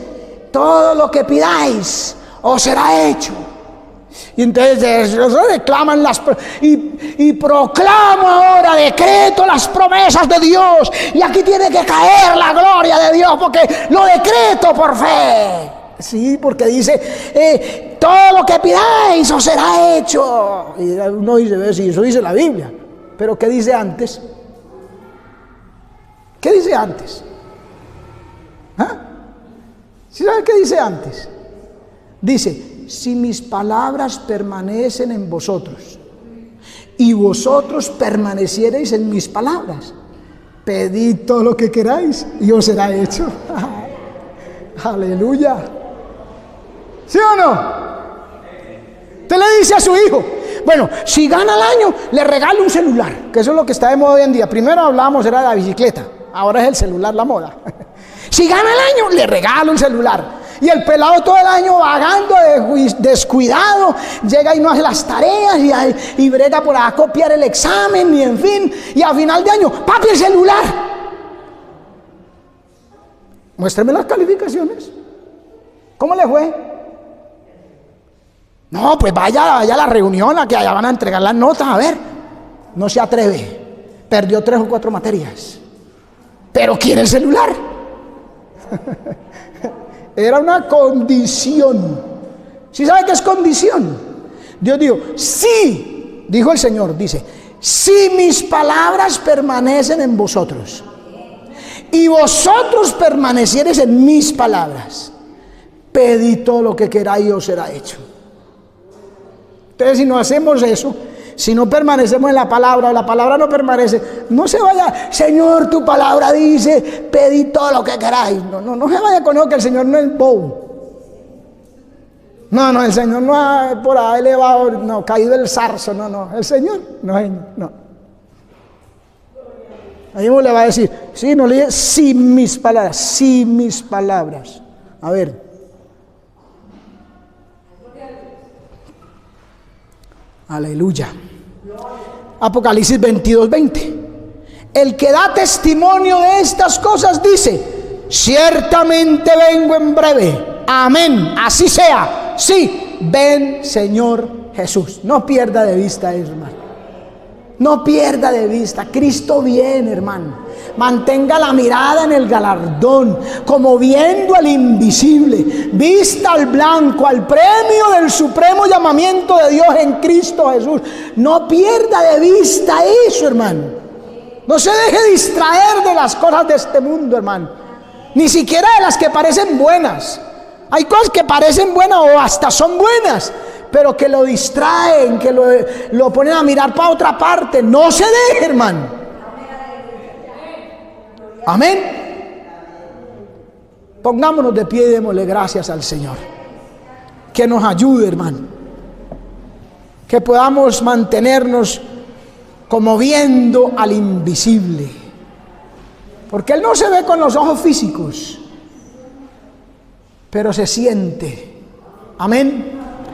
todo lo que pidáis os será hecho. Y entonces reclaman y proclamo ahora, decreto las promesas de Dios, y aquí tiene que caer la gloria de Dios porque lo decreto por fe. Sí, porque dice, todo lo que pidáis os será hecho. Y uno dice, ve, si eso dice la Biblia, pero ¿qué dice antes? ¿Qué dice antes? ¿Sí sabe qué dice antes? Dice, si mis palabras permanecen en vosotros y vosotros permaneciereis en mis palabras, pedid todo lo que queráis y os será hecho. Aleluya. ¿Sí o no? Usted le dice a su hijo, bueno, si gana el año, le regalo un celular, que eso es lo que está de moda hoy en día. Primero hablábamos, era de la bicicleta, ahora es el celular la moda. Si gana el año, le regalo un celular. Y el pelado todo el año vagando, descuidado, llega y no hace las tareas y brega por a copiar el examen y en fin. Y a final de año, papi, el celular. Muéstrame las calificaciones. ¿Cómo le fue? No, pues vaya a la reunión a que allá van a entregar las notas. A ver, no se atreve. Perdió 3 o 4 materias. Pero quiere el celular. Era una condición. ¿Sí sabe qué es condición? Dios dijo, sí, dijo el Señor, dice, si mis palabras permanecen en vosotros y vosotros permaneciereis en mis palabras, pedid todo lo que queráis y os será hecho. Entonces, si no hacemos eso, si no permanecemos en la palabra, o la palabra no permanece, no se vaya, Señor, tu palabra dice, pedid todo lo que queráis. No se vaya con eso, que el Señor no es bobo. No, el Señor no ha por ahí elevado, no, caído el zarzo, no, el Señor, no. Ahí mismo le va a decir, sí, no le dice, sí mis palabras. A ver. Aleluya. Apocalipsis 22:20. El que da testimonio de estas cosas dice, ciertamente vengo en breve. Amén. Así sea. Sí, ven Señor Jesús. No pierda de vista eso, hermano. No pierda de vista. Cristo viene, hermano. Mantenga la mirada en el galardón, como viendo al invisible. Vista al blanco, al premio del supremo llamamiento de Dios en Cristo Jesús. No pierda de vista eso, hermano. No se deje distraer de las cosas de este mundo, hermano. Ni siquiera de las que parecen buenas. Hay cosas que parecen buenas o hasta son buenas, pero que lo distraen, que lo ponen a mirar para otra parte. No se deje, hermano. Amén. Pongámonos de pie y démosle gracias al Señor. Que nos ayude, hermano. Que podamos mantenernos como viendo al invisible. Porque Él no se ve con los ojos físicos, pero se siente. Amén.